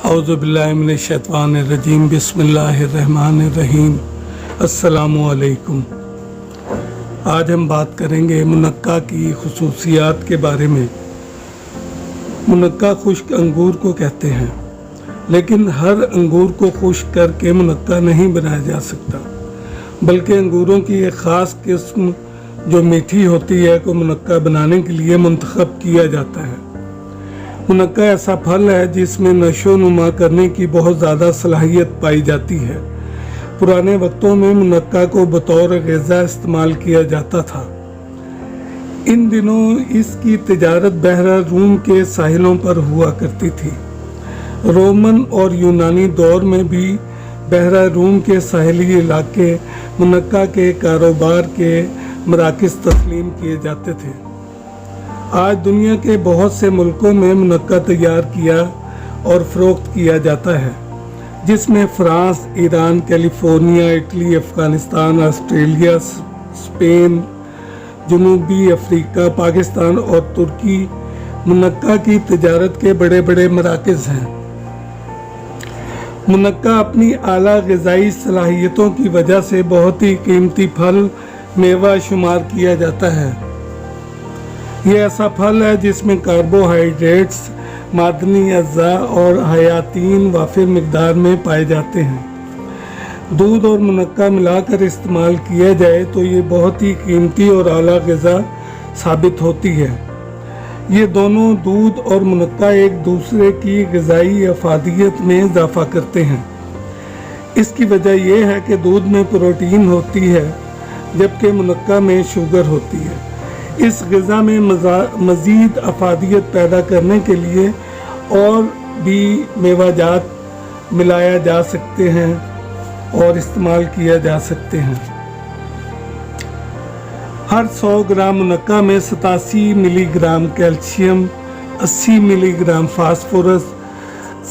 औज़ुबिल्लाहिमिनश्शैतानिर्रजीम बिस्मिल्लाहिर्रहमानिर्रहीम। अस्सलामुअलैकुम। आज हम बात करेंगे मुनक्का की खुसूसियात के बारे में। मुनक्का खुश्क अंगूर को कहते हैं, लेकिन हर अंगूर को खुश्क करके मुनक्का नहीं बनाया जा सकता, बल्कि अंगूरों की एक ख़ास किस्म जो मीठी होती है को मुनक्का बनाने के लिए मुंतखब किया जाता है। मुनक्का ऐसा फल है जिसमें नशो नुमा करने की बहुत ज़्यादा सलाहियत पाई जाती है। पुराने वक्तों में मुनक्का को बतौर ग़िज़ा इस्तेमाल किया जाता था। इन दिनों इसकी तिजारत बहरा रूम के साहिलों पर हुआ करती थी। रोमन और यूनानी दौर में भी बहरा रूम के साहिली इलाके मुनक्का के कारोबार के मराकिज़ तस्लीम किए जाते थे। आज दुनिया के बहुत से मुल्कों में मुनक्का तैयार किया और फ़रोख्त किया जाता है, जिसमें France, Iran, California, Italy, Afghanistan, Australia, Spain, जनूबी अफ्रीका, पाकिस्तान और तुर्की मुनक्का की तिजारत के बड़े बड़े मराकिज़ हैं। मुनक्का अपनी आला ग़िज़ाई सलाहियतों की वजह से बहुत ही कीमती फल मेवा शुमार किया जाता है। ये ऐसा फल है जिसमें कार्बोहाइड्रेट्स, मादनी अज़्ज़ा और हयातीन वाफिर मिक़दार में पाए जाते हैं। दूध और मुनक्का मिलाकर इस्तेमाल किया जाए तो ये बहुत ही कीमती और आला ग़िज़ा साबित होती है। ये दोनों दूध और मुनक्का एक दूसरे की ग़िज़ाई अफ़ादियत में इजाफ़ा करते हैं। इसकी वजह यह है कि दूध में प्रोटीन होती है, जबकि मुनक्का में शुगर होती है। इस ग़िज़ा में मज़ीद अफ़ादियत पैदा करने के लिए और भी मेवाजात मिलाया जा सकते हैं और इस्तेमाल किया जा सकते हैं। हर 100 ग्राम मुनक्का में 87 milligram calcium, 80 milligram phosphorus,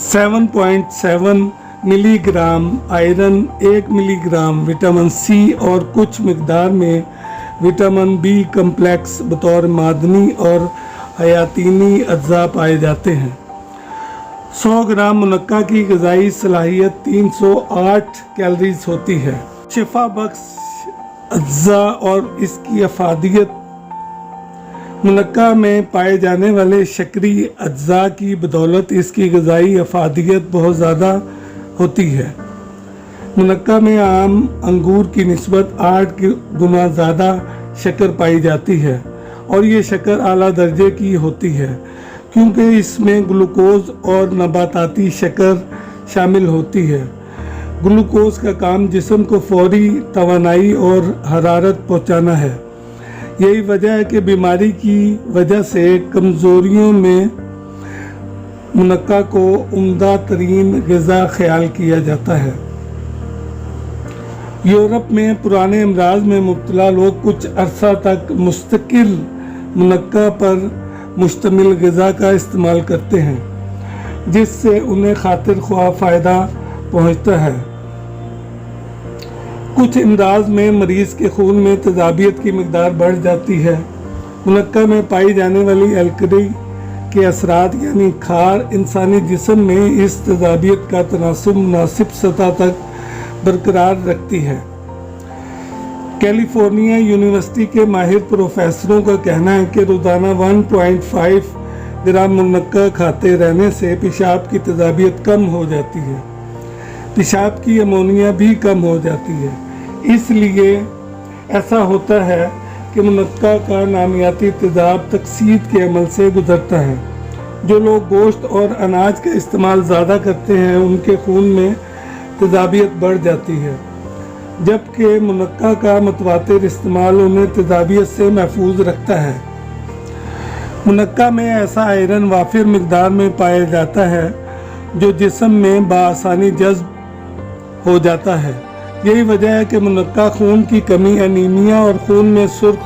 7.7 milligram iron, 1 milligram vitamin C और कुछ मिक़दार में विटामिन बी कम्प्लेक्स बतौर मादनी और हयातीनी अज्जा पाए जाते हैं। 100 ग्राम मुनक्का की ग़िज़ाई सलाहियत 308 कैलोरीज होती है। शिफा बख्श अज्जा और इसकी अफादियत मुनक्का में पाए जाने वाले शकरी अज्जा की बदौलत इसकी ग़िज़ाई अफादियत बहुत ज़्यादा होती है। मुनक्का में आम अंगूर की निस्बत 8 गुना ज़्यादा शक्कर पाई जाती है और ये शक्कर आला दर्जे की होती है, क्योंकि इसमें ग्लूकोज और नबाताती शक्कर शामिल होती है। ग्लूकोज का काम जिस्म को फौरी तवानाई और हरारत पहुंचाना है। यही वजह है कि बीमारी की वजह से कमज़ोरियों में मुनक्का को उम्दा तरीन ग़िज़ा ख्याल किया जाता है। यूरोप में पुराने अमराज में मुब्तला लोग कुछ अरसा तक मुस्तकिल मुनक्का पर मुश्तमिल ग़िज़ा का इस्तेमाल करते हैं, जिससे उन्हें खातिर ख्वाह फ़ायदा पहुँचता है। कुछ अमराज में मरीज़ के खून में तेज़ाबियत की मिक़दार बढ़ जाती है। मुनक्का में पाई जाने वाली अलकली के असरात यानी खार इंसानी जिस्म में इस तेज़ाबियत का तनासुब मुनासिब सतह तक बरकरार रखती है। कैलिफोर्निया यूनिवर्सिटी के माहिर प्रोफेसरों का कहना है कि रोज़ाना 1.5 ग्राम मुनक्का खाते रहने से पेशाब की तेज़ाबियत कम हो जाती है, पेशाब की अमोनिया भी कम हो जाती है। इसलिए ऐसा होता है कि मुनक्का का नामियाती तेज़ाब तकसीद के अमल से गुजरता है। जो लोग गोश्त और अनाज का इस्तेमाल ज़्यादा करते हैं उनके खून में तेज़ाबियत बढ़ जाती है, जबकि मुनक्का का मुतवातिर इस्तेमाल उन्हें तेज़ाबियत से महफूज रखता है। मुनक्का में ऐसा आयरन वाफिर मिक़दार में पाया जाता है जो जिस्म में बआसानी जज़्ब हो जाता है। यही वजह है कि मुनक्का खून की कमी, एनीमिया और खून में सुर्ख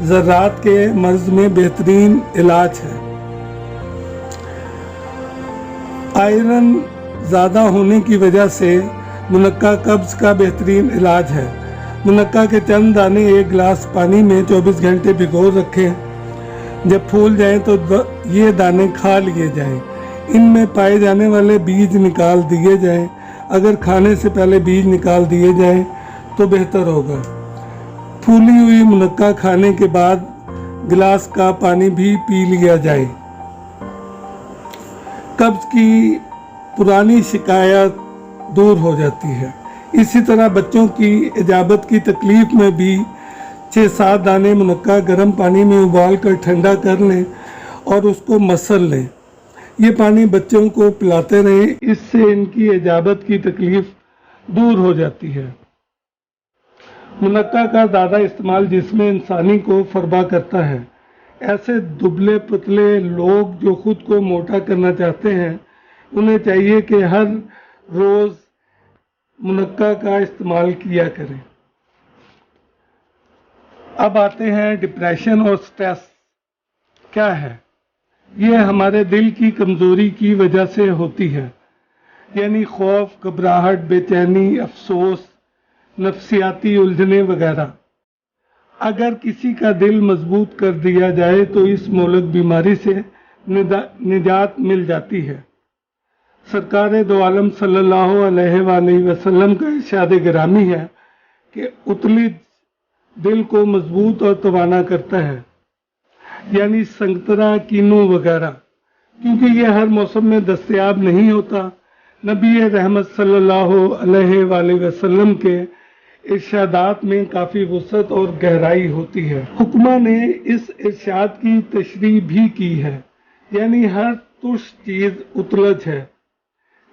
ज़र्रात के मर्ज़ में बेहतरीन इलाज है। आयरन ज़्यादा होने की वजह से मुनक्का कब्ज़ का बेहतरीन इलाज है। मुनक्का के चंद दाने एक गिलास पानी में 24 घंटे भिगो रखें। जब फूल जाएं तो ये दाने खा लिए जाएं। इनमें पाए जाने वाले बीज निकाल दिए जाएं। अगर खाने से पहले बीज निकाल दिए जाएं तो बेहतर होगा। फूली हुई मुनक्का खाने के बाद गिलास का पानी भी पी लिया जाए। कब्ज की पुरानी शिकायत दूर हो जाती है। इसी तरह बच्चों की इजाबत की तकलीफ में भी 6-7 दाने मुनक्का गर्म पानी में उबाल कर ठंडा कर लें और उसको मसल लें। ये पानी बच्चों को पिलाते रहें, इससे इनकी इजाबत की तकलीफ दूर हो जाती है। मुनक्का का ज़्यादा इस्तेमाल जिस्म इंसानी को फरबा करता है। ऐसे दुबले पतले लोग जो खुद को मोटा करना चाहते हैं, उन्हें चाहिए कि हर रोज़ मुनक्का का इस्तेमाल किया करें। अब आते हैं डिप्रेशन और स्ट्रेस क्या है। यह हमारे दिल की कमज़ोरी की वजह से होती है, यानी खौफ, घबराहट, बेचैनी, अफसोस, नफ्सियाती उलझने वगैरह। अगर किसी का दिल मजबूत कर दिया जाए तो इस मोहलिक बीमारी से निजात मिल जाती है। सरकार दो आलम सल्लल्लाहु अलैहि वसल्लम का इरशाद गिरामी है कि उतली दिल को मजबूत और तवाना करता है, यानी संगतरा, कीनू वगैरह, क्योंकि ये हर मौसम में दस्तयाब नहीं होता। नबी रहमत सल्लल्लाहु अलैहि वसल्लम के इरशादात में काफ़ी वुसअत और गहराई होती है। हुक्मा ने इस इरशाद की तशरीह भी की है, यानी हर तुर्श चीज़ उतलज है,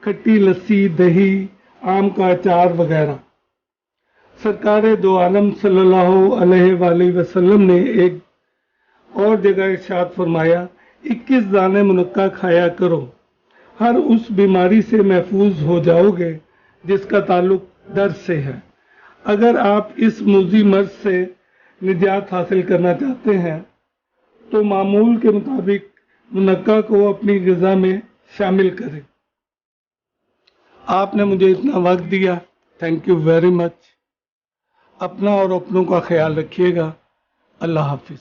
खट्टी लस्सी, दही, आम का अचार वगैरह। सरकार दो आलम सल्लल्लाहु अलैहि वसल्लम ने एक और जगह इरशाद फरमाया, 21 दाने मुनक्का खाया करो, हर उस बीमारी से महफूज हो जाओगे जिसका ताल्लुक दर्द से है। अगर आप इस मुज़ी मर्ज से निजात हासिल करना चाहते हैं तो मामूल के मुताबिक मुनक्का को अपनी ग़िज़ा में शामिल करें। आपने मुझे इतना वक्त दिया, थैंक यू वेरी मच। अपना और अपनों का ख्याल रखिएगा। अल्लाह हाफिज़।